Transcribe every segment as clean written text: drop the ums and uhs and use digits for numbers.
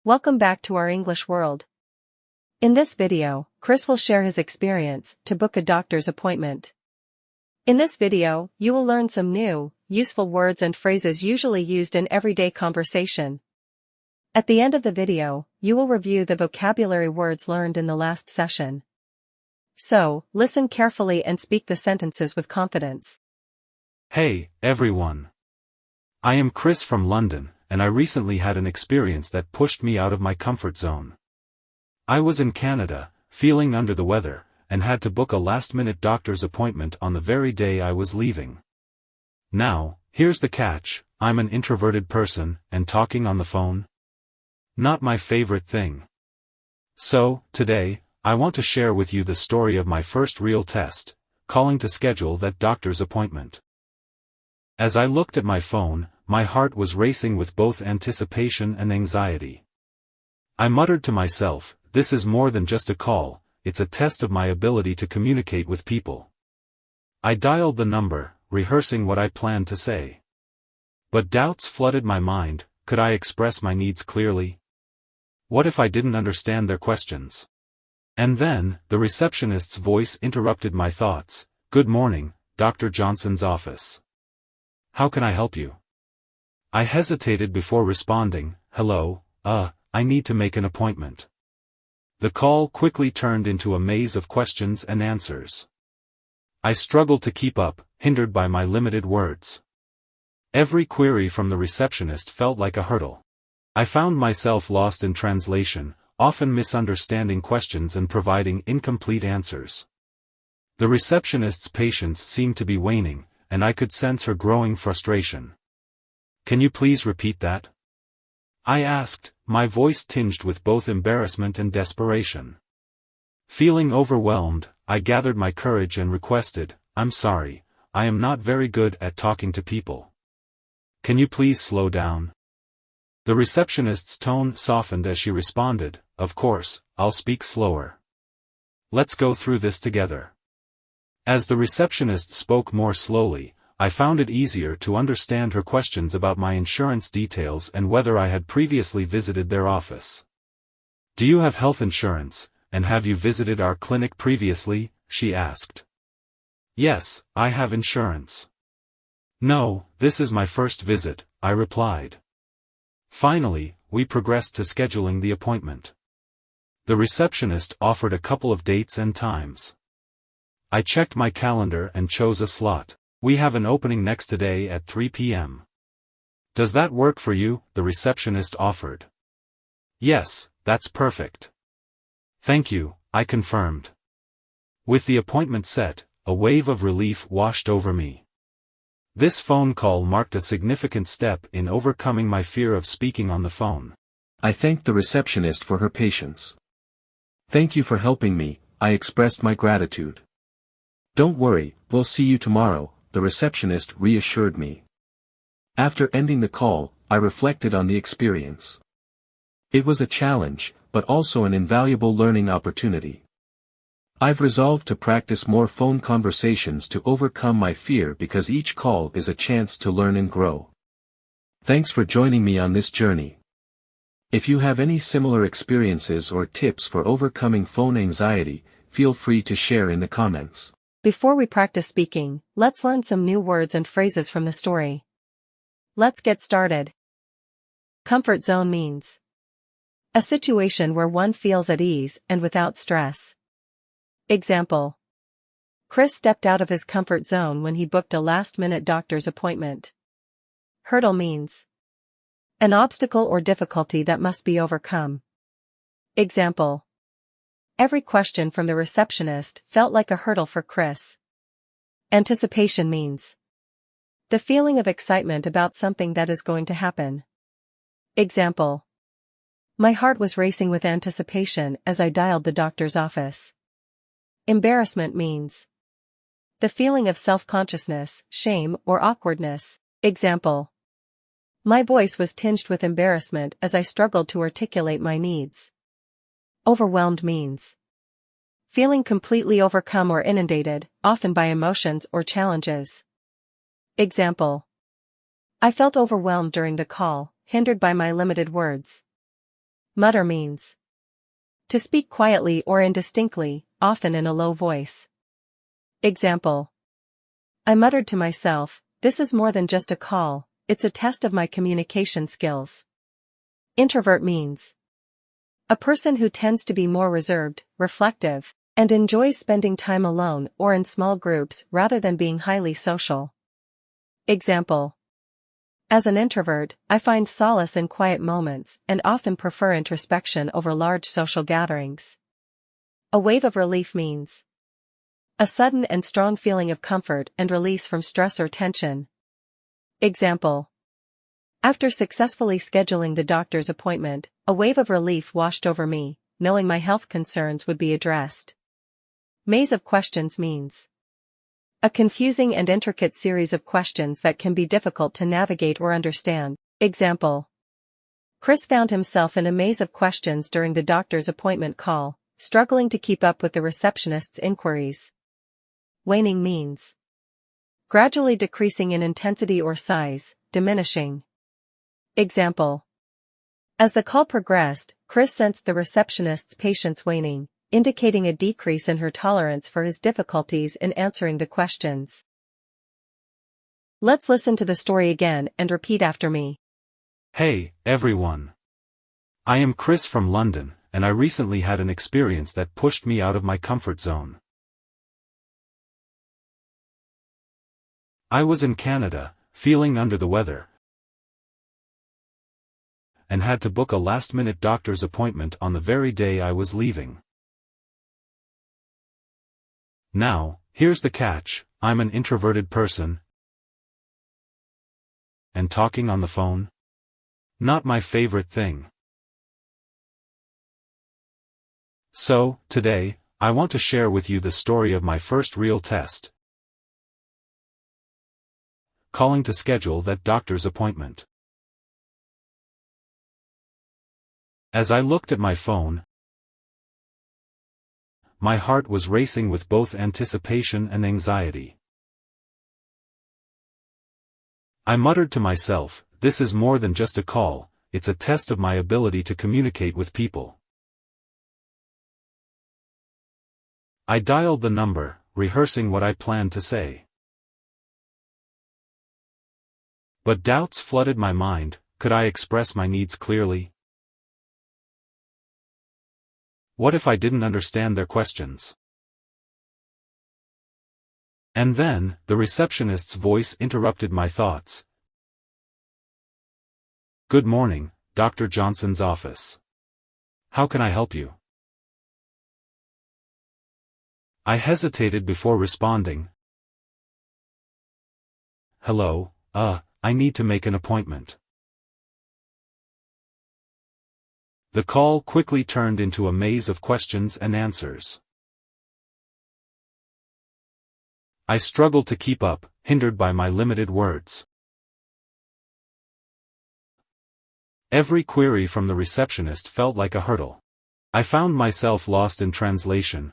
Welcome back to our English world. In this video, Chris will share his experience to book a doctor's appointment. In this video, you will learn some new, useful words and phrases usually used in everyday conversation. At the end of the video, you will review the vocabulary words learned in the last session. So, listen carefully and speak the sentences with confidence. Hey, everyone. I am Chris from London, and I recently had an experience that pushed me out of my comfort zone. I was in Canada, feeling under the weather, and had to book a last-minute doctor's appointment on the very day I was leaving. Now, here's the catch, I'm an introverted person, and talking on the phone? Not my favorite thing. So, today, I want to share with you the story of my first real test, calling to schedule that doctor's appointment. As I looked at my phone, my heart was racing with both anticipation and anxiety. I muttered to myself, this is more than just a call, it's a test of my ability to communicate with people. I dialed the number, rehearsing what I planned to say. But doubts flooded my mind, could I express my needs clearly? What if I didn't understand their questions? And then, the receptionist's voice interrupted my thoughts. Good morning, Dr. Johnson's office. How can I help you? I hesitated before responding, hello, I need to make an appointment. The call quickly turned into a maze of questions and answers. I struggled to keep up, hindered by my limited words. Every query from the receptionist felt like a hurdle. I found myself lost in translation, often misunderstanding questions and providing incomplete answers. The receptionist's patience seemed to be waning, and I could sense her growing frustration. Can you please repeat that? I asked, my voice tinged with both embarrassment and desperation. Feeling overwhelmed, I gathered my courage and requested, I'm sorry, I am not very good at talking to people. Can you please slow down? The receptionist's tone softened as she responded, of course, I'll speak slower. Let's go through this together. As the receptionist spoke more slowly, I found it easier to understand her questions about my insurance details and whether I had previously visited their office. Do you have health insurance, and have you visited our clinic previously? She asked. Yes, I have insurance. No, this is my first visit, I replied. Finally, we progressed to scheduling the appointment. The receptionist offered a couple of dates and times. I checked my calendar and chose a slot. We have an opening next today at 3 p.m. Does that work for you? The receptionist offered. Yes, that's perfect. Thank you, I confirmed. With the appointment set, a wave of relief washed over me. This phone call marked a significant step in overcoming my fear of speaking on the phone. I thanked the receptionist for her patience. Thank you for helping me, I expressed my gratitude. Don't worry, we'll see you tomorrow, the receptionist reassured me. After ending the call, I reflected on the experience. It was a challenge, but also an invaluable learning opportunity. I've resolved to practice more phone conversations to overcome my fear because each call is a chance to learn and grow. Thanks for joining me on this journey. If you have any similar experiences or tips for overcoming phone anxiety, feel free to share in the comments. Before we practice speaking, let's learn some new words and phrases from the story. Let's get started. Comfort zone means a situation where one feels at ease and without stress. Example: Chris stepped out of his comfort zone when he booked a last-minute doctor's appointment. Hurdle means an obstacle or difficulty that must be overcome. Example: every question from the receptionist felt like a hurdle for Chris. Anticipation means the feeling of excitement about something that is going to happen. Example: my heart was racing with anticipation as I dialed the doctor's office. Embarrassment means the feeling of self-consciousness, shame, or awkwardness. Example: my voice was tinged with embarrassment as I struggled to articulate my needs. Overwhelmed means feeling completely overcome or inundated, often by emotions or challenges. Example: I felt overwhelmed during the call, hindered by my limited words. Mutter means to speak quietly or indistinctly, often in a low voice. Example: I muttered to myself, "This is more than just a call, it's a test of my communication skills." Introvert means a person who tends to be more reserved, reflective, and enjoys spending time alone or in small groups rather than being highly social. Example: as an introvert, I find solace in quiet moments and often prefer introspection over large social gatherings. A wave of relief means a sudden and strong feeling of comfort and release from stress or tension. Example: after successfully scheduling the doctor's appointment, a wave of relief washed over me, knowing my health concerns would be addressed. Maze of questions means a confusing and intricate series of questions that can be difficult to navigate or understand. Example: Chris found himself in a maze of questions during the doctor's appointment call, struggling to keep up with the receptionist's inquiries. Waning means gradually decreasing in intensity or size, diminishing. Example: as the call progressed, Chris sensed the receptionist's patience waning, indicating a decrease in her tolerance for his difficulties in answering the questions. Let's listen to the story again and repeat after me. Hey, everyone. I am Chris from London, and I recently had an experience that pushed me out of my comfort zone. I was in Canada, feeling under the weather, and had to book a last-minute doctor's appointment on the very day I was leaving. Now, here's the catch: I'm an introverted person, and talking on the phone? Not my favorite thing. So, today, I want to share with you the story of my first real test. Calling to schedule that doctor's appointment. As I looked at my phone, my heart was racing with both anticipation and anxiety. I muttered to myself, "This is more than just a call, it's a test of my ability to communicate with people." I dialed the number, rehearsing what I planned to say. But doubts flooded my mind. Could I express my needs clearly? What if I didn't understand their questions? And then, the receptionist's voice interrupted my thoughts. "Good morning, Dr. Johnson's office. How can I help you?" I hesitated before responding. "Hello, I need to make an appointment." The call quickly turned into a maze of questions and answers. I struggled to keep up, hindered by my limited words. Every query from the receptionist felt like a hurdle. I found myself lost in translation,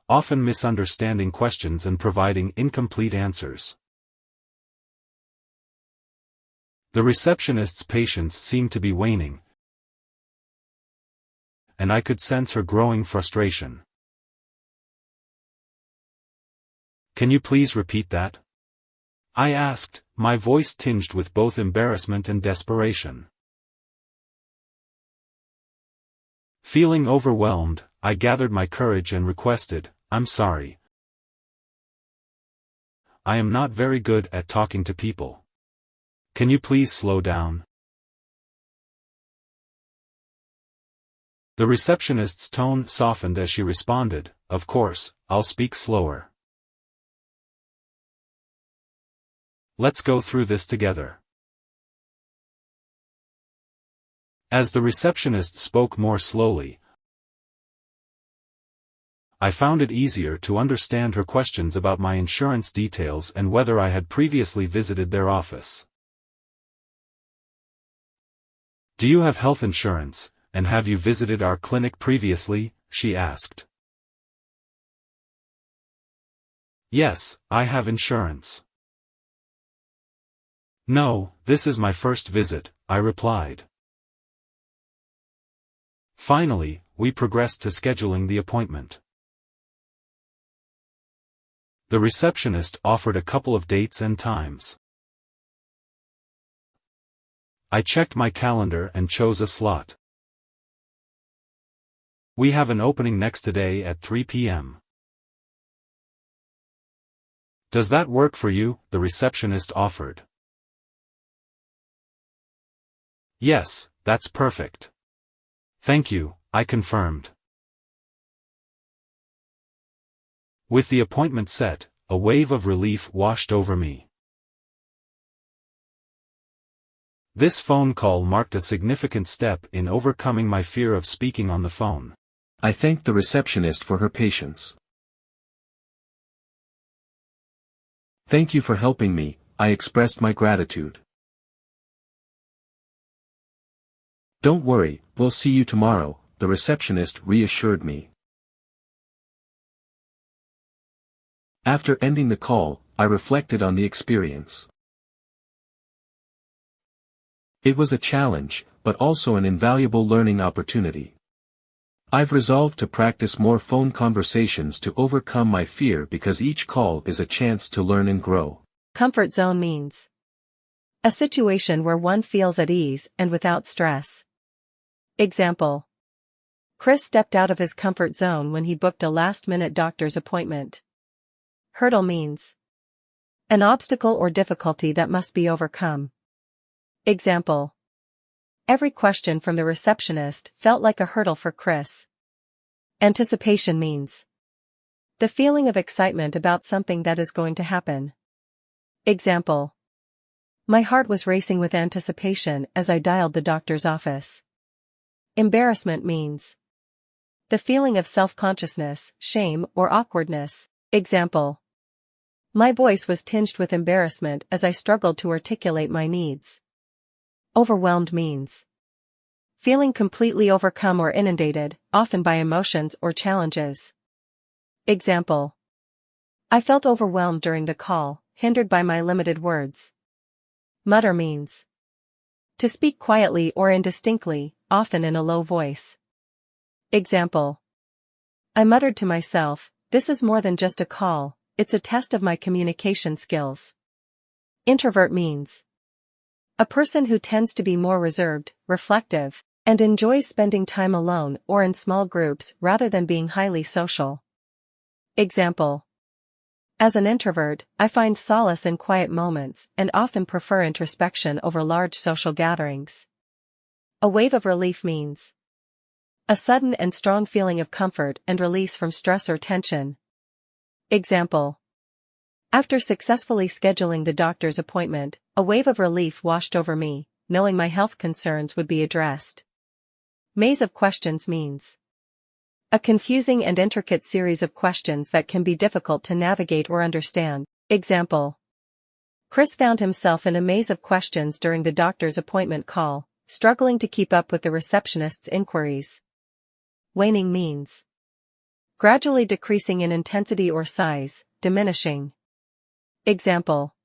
often misunderstanding questions and providing incomplete answers. The receptionist's patience seemed to be waning, and I could sense her growing frustration. "Can you please repeat that?" I asked, my voice tinged with both embarrassment and desperation. Feeling overwhelmed, I gathered my courage and requested, "I'm sorry. I am not very good at talking to people. Can you please slow down?" The receptionist's tone softened as she responded, "Of course, I'll speak slower. Let's go through this together." As the receptionist spoke more slowly, I found it easier to understand her questions about my insurance details and whether I had previously visited their office. "Do you have health insurance, and have you visited our clinic previously?" she asked. "Yes, I have insurance." "No, this is my first visit," I replied. Finally, we progressed to scheduling the appointment. The receptionist offered a couple of dates and times. I checked my calendar and chose a slot. We have an opening next today at 3 p.m. Does that work for you? The receptionist offered. Yes, that's perfect. Thank you, I confirmed. With the appointment set, a wave of relief washed over me. This phone call marked a significant step in overcoming my fear of speaking on the phone. I thanked the receptionist for her patience. Thank you for helping me, I expressed my gratitude. Don't worry, we'll see you tomorrow, the receptionist reassured me. After ending the call, I reflected on the experience. It was a challenge, but also an invaluable learning opportunity. I've resolved to practice more phone conversations to overcome my fear because each call is a chance to learn and grow. Comfort zone means a situation where one feels at ease and without stress. Example: Chris stepped out of his comfort zone when he booked a last-minute doctor's appointment. Hurdle means an obstacle or difficulty that must be overcome. Example: every question from the receptionist felt like a hurdle for Chris. Anticipation means the feeling of excitement about something that is going to happen. Example: my heart was racing with anticipation as I dialed the doctor's office. Embarrassment means the feeling of self-consciousness, shame, or awkwardness. Example: my voice was tinged with embarrassment as I struggled to articulate my needs. Overwhelmed means feeling completely overcome or inundated, often by emotions or challenges. Example: I felt overwhelmed during the call, hindered by my limited words. Mutter means to speak quietly or indistinctly, often in a low voice. Example: I muttered to myself, this is more than just a call, it's a test of my communication skills. Introvert means a person who tends to be more reserved, reflective, and enjoys spending time alone or in small groups rather than being highly social. Example: as an introvert, I find solace in quiet moments and often prefer introspection over large social gatherings. A wave of relief means a sudden and strong feeling of comfort and release from stress or tension. Example: after successfully scheduling the doctor's appointment, a wave of relief washed over me, knowing my health concerns would be addressed. Maze of questions means a confusing and intricate series of questions that can be difficult to navigate or understand. Example: Chris found himself in a maze of questions during the doctor's appointment call, struggling to keep up with the receptionist's inquiries. Waning means gradually decreasing in intensity or size, diminishing. Example: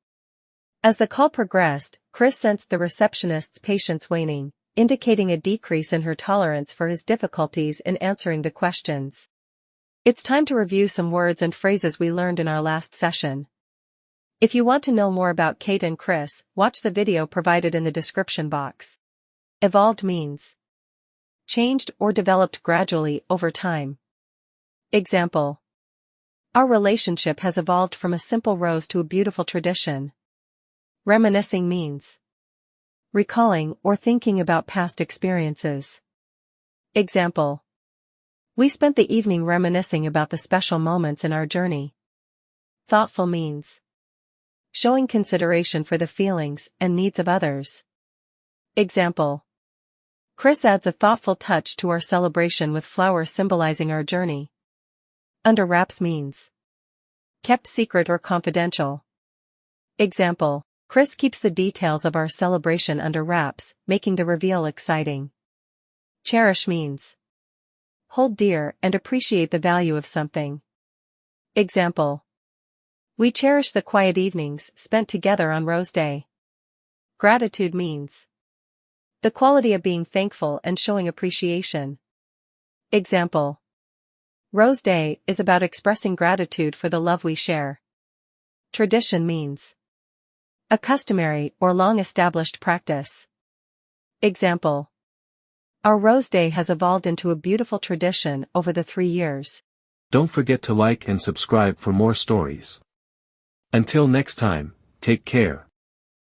as the call progressed, Chris sensed the receptionist's patience waning, indicating a decrease in her tolerance for his difficulties in answering the questions. It's time to review some words and phrases we learned in our last session. If you want to know more about Kate and Chris, watch the video provided in the description box. Evolved means changed or developed gradually over time. Example: our relationship has evolved from a simple rose to a beautiful tradition. Reminiscing means recalling or thinking about past experiences. Example: we spent the evening reminiscing about the special moments in our journey. Thoughtful means showing consideration for the feelings and needs of others. Example: Chris adds a thoughtful touch to our celebration with flowers symbolizing our journey. Under wraps means kept secret or confidential. Example: Chris keeps the details of our celebration under wraps, making the reveal exciting. Cherish means hold dear and appreciate the value of something. Example: we cherish the quiet evenings spent together on Rose Day. Gratitude means the quality of being thankful and showing appreciation. Example. Rose Day is about expressing gratitude for the love we share. Tradition means a customary or long-established practice. Example. Our Rose Day has evolved into a beautiful tradition over the 3 years. Don't forget to like and subscribe for more stories. Until next time, take care.